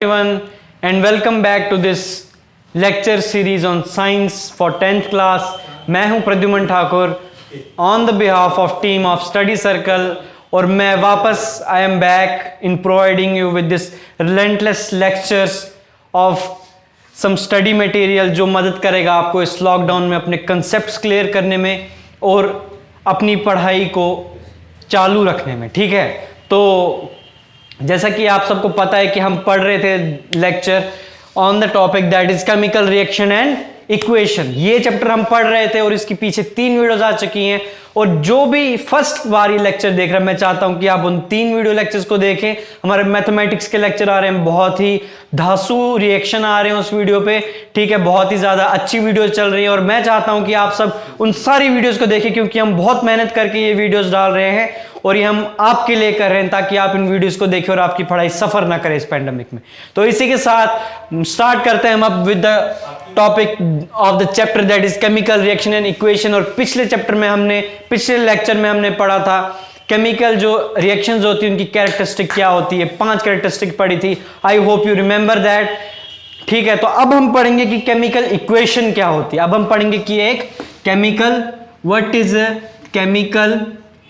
Everyone and welcome back to this lecture series on science for 10th class. मैं हूं Pradyuman Thakur on the behalf of team of study circle और मैं वापस I am back in providing you with this relentless lectures of some study material जो मदद करेगा आपको इस लॉकडाउन में अपने कंसेप्ट्स क्लियर करने में और अपनी पढ़ाई को चालू रखने में। ठीक है, तो जैसा कि आप सबको पता है कि हम पढ़ रहे थे lecture on the topic that is chemical reaction and equation. ये चैप्टर हम पढ़ रहे थे और इसकी पीछे 3 वीडियोस आ चुकी हैं और जो भी फर्स्ट बार ये लेक्चर देख रहा है मैं चाहता हूं कि आप उन 3 वीडियो लेक्चर्स को देखें। हमारे मैथमेटिक्स के लेक्चर आ रहे हैं, बहुत ही धांसू रिएक्शन आ रहे हैं उस वीडियो पे। ठीक है, बहुत ही ज्यादा अच्छी वीडियो चल रही है और मैं चाहता हूं कि आप सब उन सारी वीडियोस को देखें क्योंकि हम बहुत मेहनत करके ये वीडियोस डाल रहे हैं और ये हम आपके लिए कर रहे हैं ताकि आप इन वीडियोस को देखें और आपकी पढ़ाई सफर ना करे इस पैंडेमिक में। तो इसी के साथ स्टार्ट करते हैं हम अब with the topic of the chapter that is chemical reaction and equation. और पिछले लेक्चर में हमने पढ़ा था केमिकल जो रिएक्शंस होती है उनकी कैरेक्टरिस्टिक क्या होती है, 5 कैरेक्टरिस्टिक पढ़ी थी। I hope you remember that. ठीक है, तो अब हम पढ़ेंगे कि केमिकल इक्वेशन क्या होती है। अब हम पढ़ेंगे कि एक chemical what is a chemical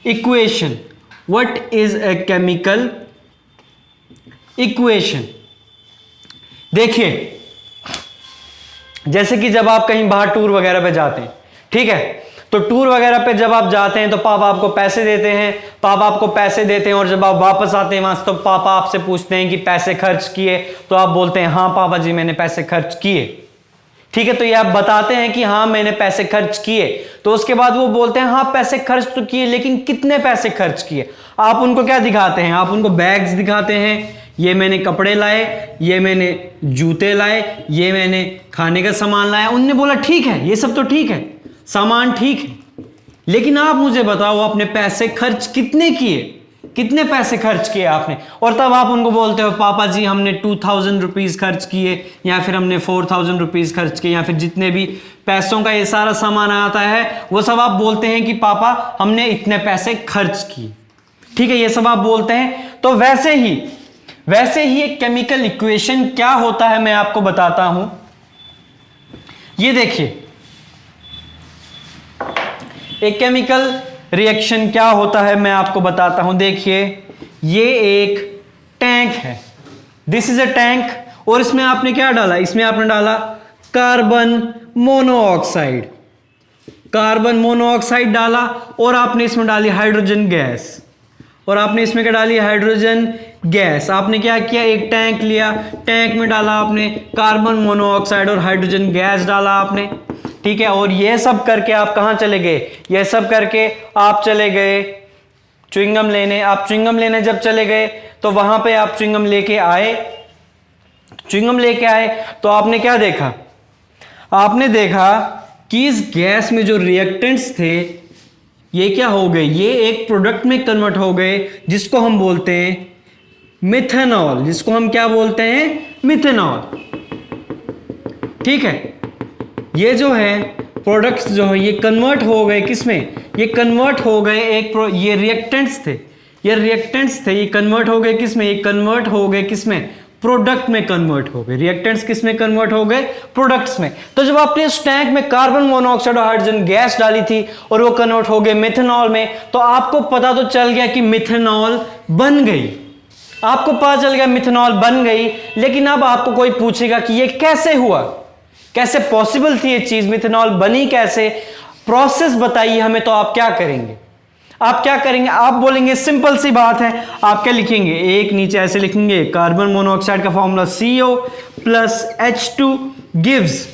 equation, what is a chemical equation. देखिए, जैसे कि जब आप कहीं बाहर टूर वगैरह पे जाते हैं, ठीक है, तो टूर वगैरह पे जब आप जाते हैं तो पापा आपको पैसे देते हैं, और जब आप वापस आते हैं वहां से तो पापा आपसे पूछते हैं कि पैसे खर्च किए, तो आप बोलते हैं हाँ पापा जी मैंने पैसे खर्च किए। ठीक है, तो ये आप बताते हैं कि हाँ मैंने पैसे खर्च किए, तो उसके बाद वो बोलते हैं हाँ पैसे खर्च तो किए लेकिन कितने पैसे खर्च किए। आप उनको क्या दिखाते हैं, आप उनको बैग्स दिखाते हैं, ये मैंने कपड़े लाए, ये मैंने जूते लाए, ये मैंने खाने का सामान लाया। उनने बोला ठीक है, ये सब तो ठीक है, सामान ठीक है, लेकिन आप मुझे बताओ आपने पैसे खर्च कितने किए, कितने पैसे खर्च किए आपने। और तब आप उनको बोलते हो पापा जी हमने 2000 रुपीज खर्च किए, या फिर हमने 4000 रुपीज खर्च किए, या फिर जितने भी पैसों का ये सारा सामान आता है वो सब आप बोलते हैं कि पापा हमने इतने पैसे खर्च किए। ठीक है, ये सब आप बोलते हैं। तो वैसे ही एक केमिकल इक्वेशन क्या होता है मैं आपको बताता हूं। ये देखिए, एक केमिकल रिएक्शन क्या होता है मैं आपको बताता हूं। देखिए, ये एक टैंक है, दिस इज अ टैंक, और इसमें आपने क्या डाला, इसमें आपने डाला कार्बन मोनोऑक्साइड डाला, और आपने इसमें डाली हाइड्रोजन गैस, और आपने इसमें क्या डाली, हाइड्रोजन गैस। आपने क्या किया, एक टैंक लिया, टैंक में डाला आपने कार्बन मोनोऑक्साइड और हाइड्रोजन गैस डाला आपने। ठीक है, और ये सब करके आप कहां चले गए, ये सब करके आप चले गए च्युइंगम लेने। आप च्युइंगम लेने जब चले गए तो वहां पे आप च्युइंगम लेके आए, तो आपने क्या देखा, आपने देखा कि इस गैस में जो रिएक्टेंट्स थे ये क्या हो गए, ये एक प्रोडक्ट में कन्वर्ट हो गए जिसको हम बोलते हैं मिथेनॉल, जिसको हम क्या बोलते हैं, मिथेनॉल। ठीक है, ये जो है प्रोडक्ट्स जो है ये कन्वर्ट हो गए किसमें, ये कन्वर्ट हो गए ये रिएक्टेंट्स थे, ये कन्वर्ट हो गए किसमें, ये कन्वर्ट हो गए किसमें, प्रोडक्ट में कन्वर्ट हो गए। रिएक्टेंट्स किसमें कन्वर्ट हो गए, प्रोडक्ट्स में। तो जब आपने इस टैंक में कार्बन मोनोऑक्साइड और हाइड्रोजन गैस डाली थी और वो कन्वर्ट हो गए मिथेनॉल में, तो आपको पता तो चल गया कि मिथेनॉल बन गई, आपको पता चल गया मिथेनॉल बन गई। लेकिन अब आपको कोई पूछेगा कि ये कैसे हुआ, कैसे पॉसिबल थी ये चीज, मिथेनॉल बनी कैसे, प्रोसेस बताइए हमें। तो आप क्या करेंगे, आप बोलेंगे सिंपल सी बात है, आप क्या लिखेंगे, एक नीचे ऐसे लिखेंगे कार्बन मोनोऑक्साइड का formula CO plus H2 gives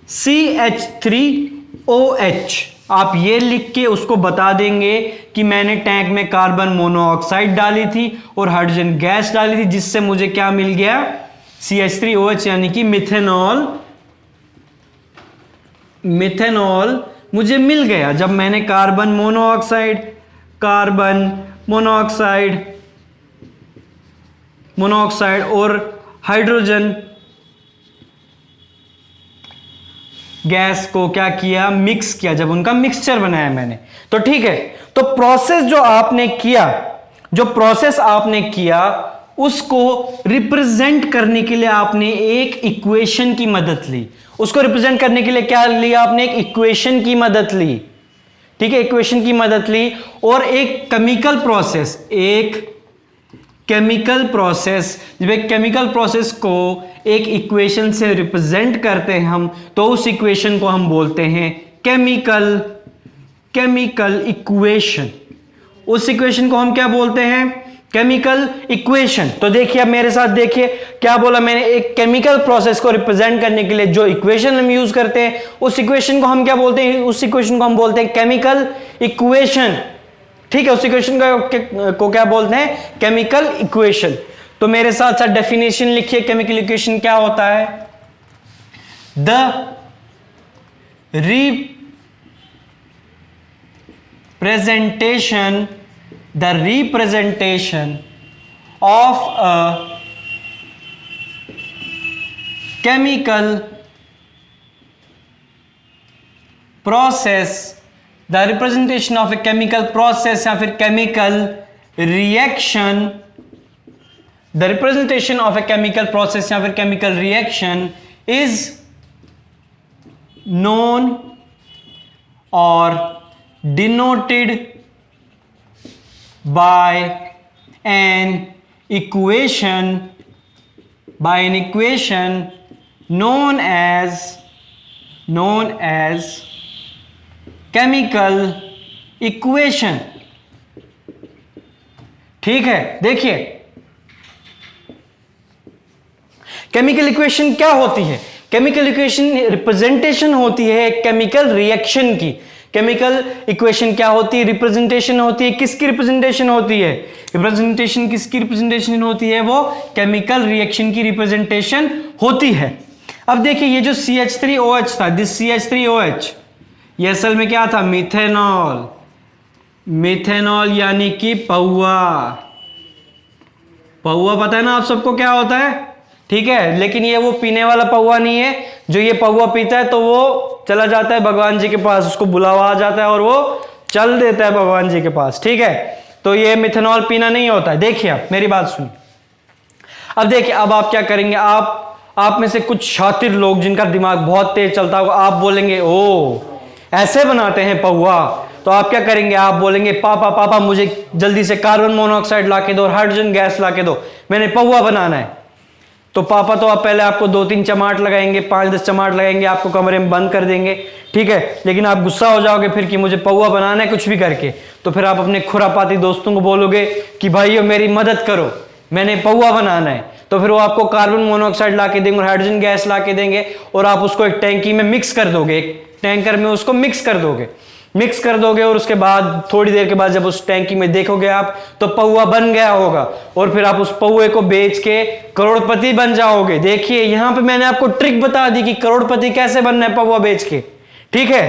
CH3OH। आप ये लिख के उसको बता देंगे कि मैंने टैंक में कार्बन मोनोऑक्साइड डाली थी और हाइड्रोजन गैस डाली थी जिससे मुझे क्या मिल गया, CH3OH, यानी कि मिथेनॉल मुझे मिल गया। जब मैंने कार्बन मोनोऑक्साइड और हाइड्रोजन गैस को क्या किया, मिक्स किया, जब उनका मिक्सचर बनाया मैंने, तो ठीक है। तो प्रोसेस जो आपने किया उसको रिप्रेजेंट करने के लिए आपने एक इक्वेशन की मदद ली। उसको रिप्रेजेंट करने के लिए क्या लिया आपने? एक इक्वेशन की मदद ली। ठीक है, इक्वेशन की मदद ली और एक केमिकल प्रोसेस, जब एक केमिकल प्रोसेस को एक इक्वेशन से रिप्रेजेंट करते हैं हम, तो उस इक्वेशन को हम बोलते हैं केमिकल इक्वेशन। उस इक्वेशन को हम क्या बोलते हैं? Chemical equation. तो देखिए, अब मेरे साथ देखिए क्या बोला मैंने। एक केमिकल प्रोसेस को रिप्रेजेंट करने के लिए जो इक्वेशन हम यूज करते हैं, उस इक्वेशन को हम क्या बोलते हैं? उस इक्वेशन को हम बोलते हैं केमिकल इक्वेशन। ठीक है, उस इक्वेशन को क्या बोलते हैं? Chemical equation. तो मेरे साथ साथ डेफिनेशन लिखिए, केमिकल इक्वेशन क्या होता है? The representation of a chemical process, the representation of a chemical process या फिर chemical reaction, the representation of a chemical process या फिर chemical reaction is known or denoted by an equation known as chemical equation। ठीक है, देखिए chemical equation क्या होती है? केमिकल इक्वेशन रिप्रेजेंटेशन होती है एक केमिकल रिएक्शन की। केमिकल इक्वेशन क्या होती है? रिप्रेजेंटेशन होती है। किसकी रिप्रेजेंटेशन होती है? रिप्रेजेंटेशन किसकी रिप्रेजेंटेशन होती है? वो केमिकल रिएक्शन की रिप्रेजेंटेशन होती है। अब देखिए, ये जो CH3OH था, दिस CH3OH, ये असल में क्या था? मिथेनॉल यानी कि पौआ। पता है ना आप सबको क्या होता है? ठीक है, लेकिन ये वो पीने वाला पौआ नहीं है। जो ये पौआ पीता है तो वो चला जाता है भगवान जी के पास, उसको बुलावा आ जाता है और वो चल देता है भगवान जी के पास। ठीक है, तो ये मिथेनॉल पीना नहीं होता है। देखिए, आप मेरी बात सुनिए। अब देखिए, अब आप क्या करेंगे? आप में से कुछ शातिर लोग जिनका दिमाग बहुत तेज चलता होगा, आप बोलेंगे ओ ऐसे बनाते हैं पौआ। तो आप क्या करेंगे? आप बोलेंगे पापा मुझे जल्दी से कार्बन मोनोऑक्साइड ला के दो और हाइड्रोजन गैस ला के दो, मैंने पौआ बनाना है। तो पापा तो आप पहले आपको 2-3 चमाट लगाएंगे, 5-10 चमाट लगाएंगे, आपको कमरे में बंद कर देंगे। ठीक है, लेकिन आप गुस्सा हो जाओगे फिर कि मुझे पौआ बनाना है कुछ भी करके। तो फिर आप अपने खुरापाती दोस्तों को बोलोगे कि भाइयों मेरी मदद करो, मैंने पौआ बनाना है। तो फिर वो आपको कार्बन मोनोऑक्साइड ला के देंगे और हाइड्रोजन गैस ला के देंगे और आप उसको एक टैंकी में मिक्स कर दोगे, एक टैंकर में उसको मिक्स कर दोगे और उसके बाद थोड़ी देर के बाद जब उस टैंकी में देखोगे आप तो पौआ बन गया होगा और फिर आप उस पौए को बेच के करोड़पति बन जाओगे। देखिए, यहां पे मैंने आपको ट्रिक बता दी कि करोड़पति कैसे बनना है पौआ बेच के। ठीक है,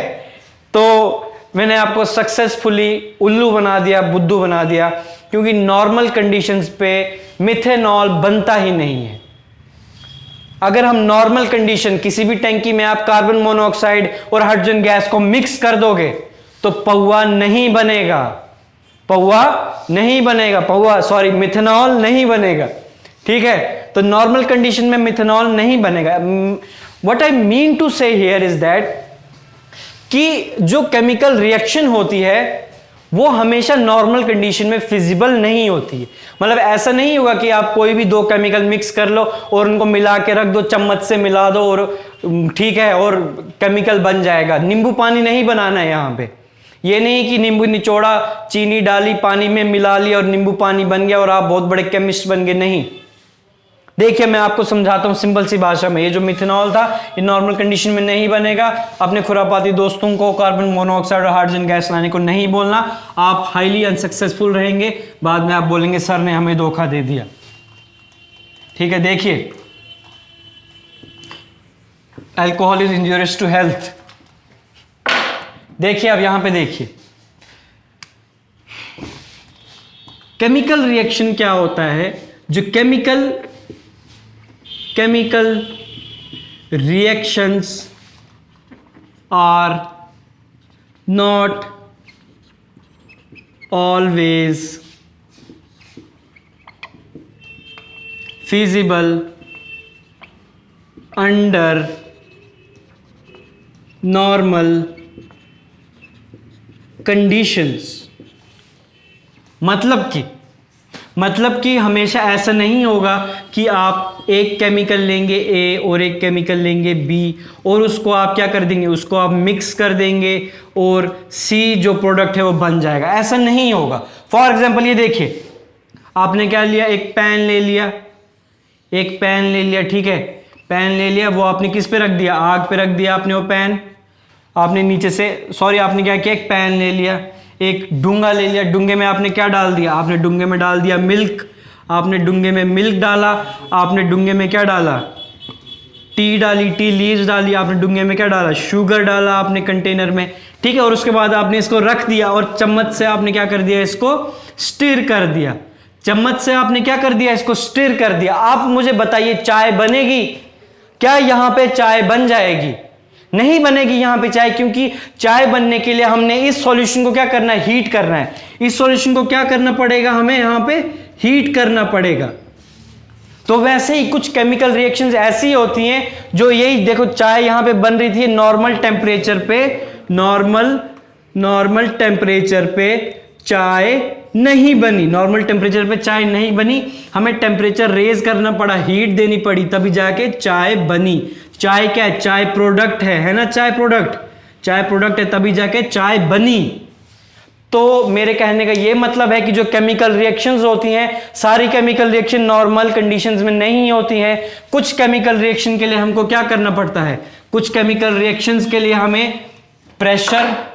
तो मैंने आपको सक्सेसफुली उल्लू बना दिया, बुद्धू बना दिया, क्योंकि नॉर्मल कंडीशंस पे मिथेनॉल बनता ही नहीं है। अगर हम नॉर्मल कंडीशन किसी भी टैंकी में आप कार्बन मोनोऑक्साइड और हाइड्रोजन गैस को मिक्स कर दोगे तो पौआ नहीं बनेगा, मिथेनॉल नहीं बनेगा। ठीक है, तो नॉर्मल कंडीशन में मिथेनॉल नहीं बनेगा। व्हाट आई मीन टू से हियर इज दैट कि जो केमिकल रिएक्शन होती है वो हमेशा नॉर्मल कंडीशन में फिजिबल नहीं होती है। मतलब ऐसा नहीं होगा कि आप कोई भी 2 केमिकल मिक्स कर लो और उनको मिला के रख दो, चम्मच से मिला दो और ठीक है और केमिकल बन जाएगा। नींबू पानी नहीं बनाना है यहाँ पे। ये नहीं कि नींबू निचोड़ा, चीनी डाली, पानी में मिला लिया और नींबू पानी बन गया और आप बहुत बड़े केमिस्ट बन गए, नहीं। देखिए, मैं आपको समझाता हूं सिंपल सी भाषा में। ये जो मिथेनॉल था ये नॉर्मल कंडीशन में नहीं बनेगा। अपने खुरापाती दोस्तों को कार्बन मोनोऑक्साइड और हाइड्रोजन गैस लाने को नहीं बोलना, आप हाईली अनसक्सेसफुल रहेंगे। बाद में आप बोलेंगे सर ने हमें धोखा दे दिया। ठीक है, देखिए, alcohol is injurious to health. देखिए, अब यहां पे देखिए केमिकल रिएक्शन क्या होता है। जो chemical reactions are not always feasible under normal conditions। मतलब कि हमेशा ऐसा नहीं होगा कि आप एक केमिकल लेंगे ए और एक केमिकल लेंगे बी और उसको आप क्या कर देंगे, उसको आप मिक्स कर देंगे और सी जो प्रोडक्ट है वो बन जाएगा, ऐसा नहीं होगा। फॉर एग्जांपल ये देखिए, आपने क्या लिया, एक पैन ले लिया, ठीक है, पैन ले लिया, वो आपने किस पे रख दिया, आग पे रख दिया आपने वो पैन। आपने नीचे से आपने क्या किया, एक पैन ले लिया, एक डूंगा ले लिया, डूंगे में आपने क्या डाल दिया, आपने डूंगे में डाल दिया मिल्क, आपने डूंगे में मिल्क डाला, आपने डूंगे में क्या डाला, टी डाली, टी लीव्स डाली, आपने डूंगे में क्या डाला, शुगर डाला आपने कंटेनर में, ठीक है। और उसके बाद आपने इसको रख दिया और चम्मच से आपने क्या कर दिया, इसको स्टिर कर दिया, चम्मच से आपने क्या कर दिया, इसको स्टिर कर दिया। आप मुझे बताइए चाय बनेगी क्या, यहां पे चाय बन जाएगी? नहीं बनेगी यहां पे चाय, क्योंकि चाय बनने के लिए हमने इस सॉल्यूशन को क्या करना है, हीट करना है। इस सॉल्यूशन को क्या करना पड़ेगा, हमें यहां पे हीट करना पड़ेगा। तो वैसे ही कुछ केमिकल रिएक्शंस ऐसी होती हैं जो यही देखो, चाय यहां पे बन रही थी नॉर्मल टेम्परेचर पे, नॉर्मल टेम्परेचर पे चाय नहीं बनी, नॉर्मल टेम्परेचर पे चाय नहीं बनी, हमें टेम्परेचर रेज करना पड़ा, हीट देनी पड़ी, तभी जाके चाय बनी। चाय क्या है, चाय प्रोडक्ट है ना, चाय प्रोडक्ट है, तभी जाके चाय बनी। तो मेरे कहने का ये मतलब है कि जो केमिकल रिएक्शंस होती हैं, सारी केमिकल रिएक्शन नॉर्मल कंडीशंस में नहीं होती हैं। कुछ केमिकल रिएक्शन के लिए हमको क्या करना पड़ता है, कुछ केमिकल रिएक्शंस के लिए हमें प्रेशर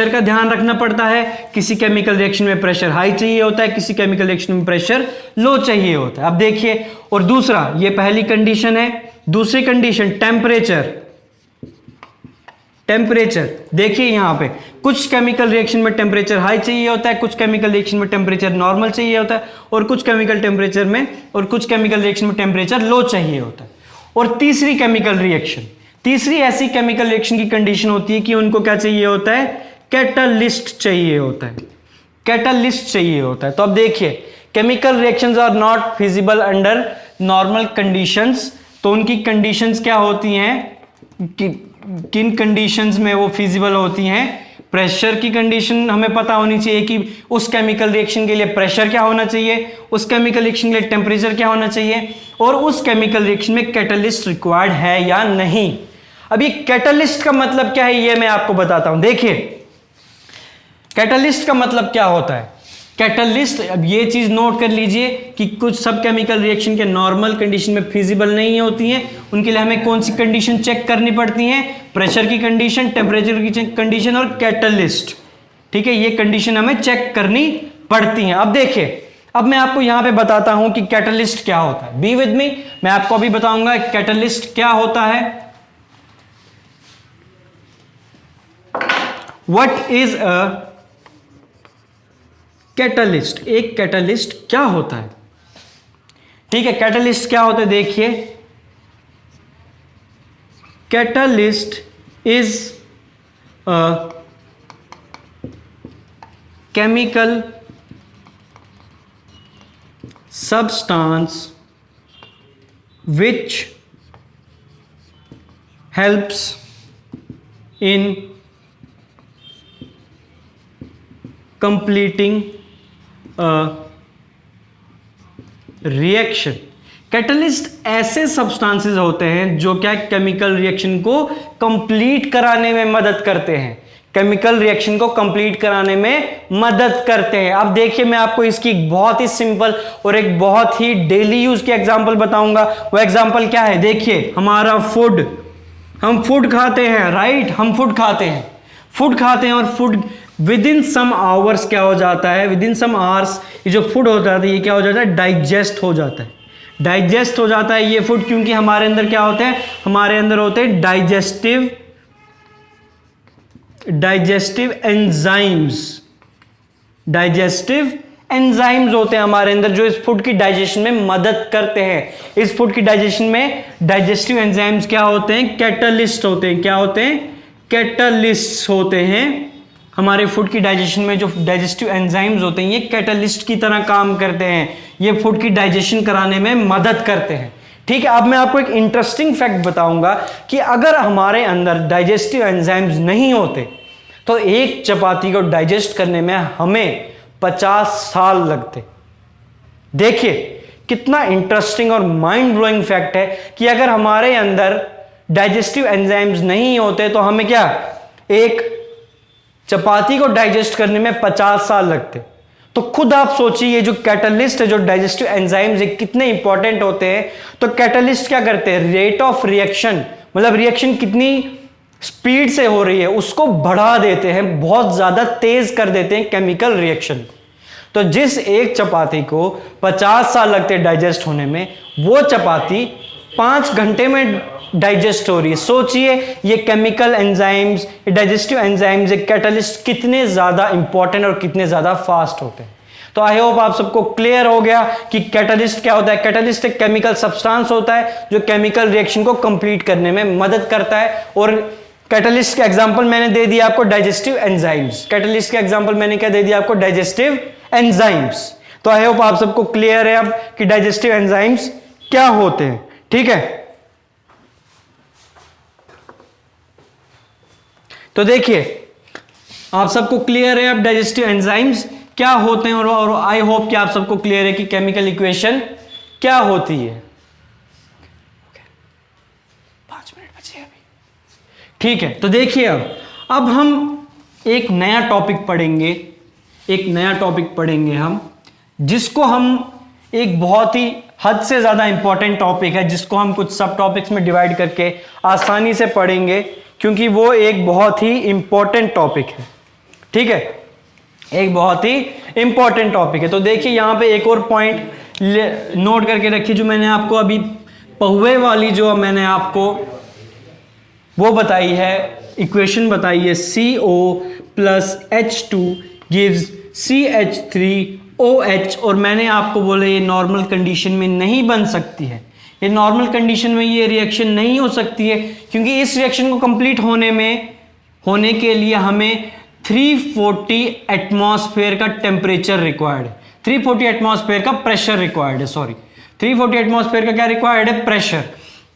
का ध्यान रखना पड़ता है। किसी केमिकल रिएक्शन में प्रेशर हाई चाहिए होता है, किसी केमिकल रिएक्शन में प्रेशर लो चाहिए होता है। अब देखिए, और दूसरा, ये पहली कंडीशन है। दूसरी कंडीशन टेम्परेचर। देखिए यहां पे कुछ केमिकल रिएक्शन में टेम्परेचर हाई चाहिए होता है, कुछ केमिकल रिएक्शन में टेम्परेचर नॉर्मल चाहिए होता है, और कुछ केमिकल रिएक्शन में टेम्परेचर लो चाहिए होता है। और तीसरी ऐसी केमिकल रिएक्शन की कंडीशन होती है कि उनको क्या चाहिए होता है, कैटलिस्ट चाहिए होता है। तो अब देखिए, chemical reactions are not feasible under normal conditions. तो उनकी कंडीशंस क्या होती हैं, किन कंडीशंस में वो फिजिबल होती हैं? प्रेशर की कंडीशन हमें पता होनी चाहिए कि उस केमिकल रिएक्शन के लिए प्रेशर क्या होना चाहिए, उस केमिकल रिएक्शन के लिए टेम्परेचर क्या होना चाहिए, और उस केमिकल रिएक्शन में कैटलिस्ट रिक्वायर्ड है या नहीं। अब ये कैटलिस्ट का मतलब क्या है, ये मैं आपको बताता हूं। देखिए, कैटलिस्ट का मतलब क्या होता है। कैटलिस्ट, अब ये चीज नोट कर लीजिए कि कुछ सब केमिकल रिएक्शन के नॉर्मल कंडीशन में फिजिबल नहीं होती हैं, उनके लिए हमें कौन सी कंडीशन चेक करनी पड़ती हैं, प्रेशर की कंडीशन, टेम्परेचर की कंडीशन और कैटलिस्ट, ठीक है, ये कंडीशन हमें चेक करनी पड़ती हैं। अब देखिए, अब मैं आपको यहां पे बताता हूं कि कैटलिस्ट क्या होता है। बी विद मी, मैं आपको अभी बताऊंगा कैटलिस्ट क्या होता है। व्हाट इज अ कैटलिस्ट, एक कैटलिस्ट क्या होता है, ठीक है। कैटलिस्ट क्या होता है, देखिए, catalyst is a chemical substance which helps in completing a reaction। Catalyst ऐसे सब्सटेंसेस होते हैं जो क्या केमिकल रिएक्शन को कंप्लीट कराने में मदद करते हैं, केमिकल रिएक्शन को कंप्लीट कराने में मदद करते हैं। अब देखिए, मैं आपको इसकी एक बहुत ही सिंपल और एक बहुत ही डेली यूज की एग्जांपल बताऊंगा। वो एग्जांपल क्या है, देखिए, हमारा फूड, हम फूड खाते हैं, राइट, हम फूड खाते हैं और food within some hours क्या हो जाता है, विद इन सम आवर्स ये जो फूड होता है ये क्या हो जाता है, डाइजेस्ट हो जाता है ये फूड, क्योंकि हमारे अंदर क्या होते हैं, हमारे अंदर होते हैं डाइजेस्टिव एंजाइम्स होते हैं हमारे अंदर, जो इस फूड की डाइजेशन में मदद करते हैं। इस फूड की डाइजेशन में डाइजेस्टिव एंजाइम्स क्या होते हैं, कैटलिस्ट होते हैं। क्या होते हैं, कैटलिस्ट होते हैं। हमारे फूड की डाइजेशन में जो डाइजेस्टिव एंजाइम्स होते हैं ये कैटलिस्ट की तरह काम करते हैं, ये फूड की डाइजेशन कराने में मदद करते हैं। ठीक है, अब मैं आपको एक इंटरेस्टिंग फैक्ट बताऊंगा कि अगर हमारे अंदर डाइजेस्टिव एंजाइम्स नहीं होते तो एक चपाती को डाइजेस्ट करने में हमें 50 साल लगते। देखिए कितना इंटरेस्टिंग और माइंड ब्लोइंग फैक्ट है कि अगर हमारे अंदर डाइजेस्टिव एंजाइम्स नहीं होते तो हमें क्या एक चपाती को डाइजेस्ट करने में 50 साल लगते। तो खुद आप सोचिए ये जो कैटलिस्ट है, जो डाइजेस्टिव एंजाइम्स है, कितने इंपॉर्टेंट होते हैं। तो कैटलिस्ट क्या करते हैं, रेट ऑफ रिएक्शन, मतलब रिएक्शन कितनी स्पीड से हो रही है उसको बढ़ा देते हैं, बहुत ज्यादा तेज कर देते हैं केमिकल रिएक्शन। तो जिस एक चपाती को 50 साल लगते डाइजेस्ट होने में, वो चपाती 5 घंटे में डाइजेस्ट हो रही है। सोचिए ये chemical enzymes, digestive enzymes, catalyst कितने ज्यादा इंपॉर्टेंट और कितने ज्यादा फास्ट होते हैं। तो आई होप आप सबको क्लियर हो गया कि कैटलिस्ट क्या होता है। कैटलिस्ट एक केमिकल सब्सटेंस होता है जो केमिकल रिएक्शन को कंप्लीट करने में मदद करता है। और कैटलिस्ट के एग्जांपल मैंने दे दिया आपको डाइजेस्टिव एंजाइम्स। कैटलिस्ट के एग्जांपल मैंने क्या दे दिया आपको, डाइजेस्टिव एंजाइम्स। तो आई होप आप सबको क्लियर है अब कि डाइजेस्टिव एंजाइम्स क्या होते हैं। ठीक है, तो देखिए आप सबको क्लियर है अब डाइजेस्टिव एंजाइम्स क्या होते हैं और आई होप कि आप सबको क्लियर है कि केमिकल इक्वेशन क्या होती है। 5 मिनट बचे अभी। ठीक है, तो देखिए अब हम एक नया टॉपिक पढ़ेंगे, एक नया टॉपिक पढ़ेंगे हम, जिसको हम एक बहुत ही हद से ज्यादा इंपॉर्टेंट टॉपिक है, जिसको हम कुछ सब टॉपिक्स में डिवाइड करके आसानी से पढ़ेंगे, क्योंकि वो एक बहुत ही इंपॉर्टेंट टॉपिक है। ठीक है, एक बहुत ही इंपॉर्टेंट टॉपिक है। तो देखिए यहां पे एक और पॉइंट नोट करके रखिए, जो मैंने आपको अभी पहुए वाली जो मैंने आपको वो बताई है, इक्वेशन बताई है, CO plus H2 gives CH3OH, और मैंने आपको बोला ये नॉर्मल कंडीशन में नहीं बन सकती है। ये नॉर्मल कंडीशन में ये रिएक्शन नहीं हो सकती है, क्योंकि इस रिएक्शन को कंप्लीट होने के लिए हमें 340 एटमॉस्फेयर का टेम्परेचर रिक्वायर्ड है, 340 एटमॉस्फेयर का प्रेशर रिक्वायर्ड है, सॉरी 340 एटमॉस्फेयर का क्या रिक्वायर्ड है, प्रेशर।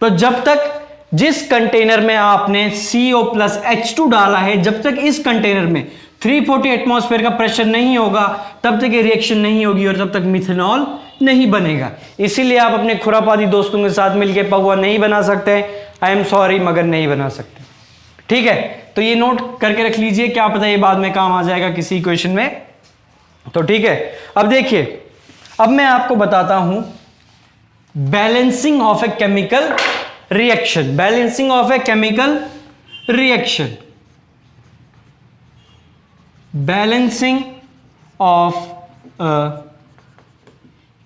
तो जब तक जिस कंटेनर में आपने CO प्लस H2 डाला है, जब तक इस कंटेनर में 340 एटमॉस्फेयर का प्रेशर नहीं होगा तब तक ये रिएक्शन नहीं होगी और तब तक मिथेनॉल नहीं बनेगा। इसीलिए आप अपने खुरापाती दोस्तों के साथ मिलकर पहुआ नहीं बना सकते। आई एम सॉरी मगर नहीं बना सकते। ठीक है, तो ये नोट करके रख लीजिए, क्या पता ये बाद में काम आ जाएगा किसी इक्वेशन में। तो ठीक है, अब देखिए अब मैं आपको बताता हूं balancing of a chemical reaction, balancing of a chemical reaction, balancing of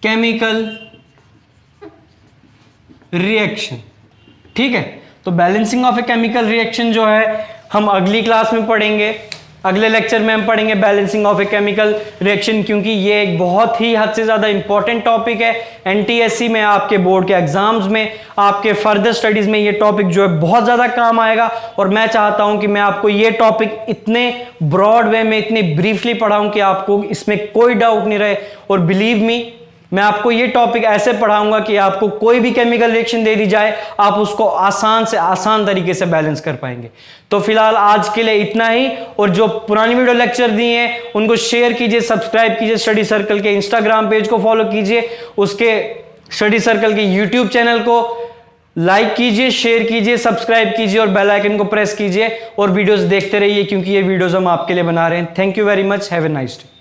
chemical reaction. ठीक है, तो balancing of a chemical reaction जो है हम अगली क्लास में पढ़ेंगे, अगले लेक्चर में हम पढ़ेंगे balancing of a chemical reaction, क्योंकि ये एक बहुत ही हद से ज़्यादा इंपॉर्टेंट टॉपिक है। NTSC में, आपके बोर्ड के एग्जाम्स में, आपके फर्दर स्टडीज़ में ये टॉपिक जो है बहुत ज़्यादा काम आएगा। और मैं चाहता हूं कि मैं आपको ये टॉपिक इतने ब्रॉड वे में, इतने ब्रीफली पढ़ाऊं कि आपको इसमें कोई डाउट नहीं रहे। और बिलीव मी, मैं आपको ये टॉपिक ऐसे पढ़ाऊंगा कि आपको कोई भी केमिकल रिएक्शन दे दी जाए आप उसको आसान से आसान तरीके से बैलेंस कर पाएंगे। तो फिलहाल आज के लिए इतना ही, और जो पुरानी वीडियो लेक्चर दिए हैं उनको शेयर कीजिए, सब्सक्राइब कीजिए, स्टडी सर्कल के इंस्टाग्राम पेज को फॉलो कीजिए, उसके स्टडी सर्कल के यूट्यूब चैनल को लाइक कीजिए, शेयर कीजिए, सब्सक्राइब कीजिए और बेल आइकन को प्रेस कीजिए और वीडियोस देखते रहिए, क्योंकि ये वीडियोस हम आपके लिए बना रहे हैं। Thank you very much, have a nice day.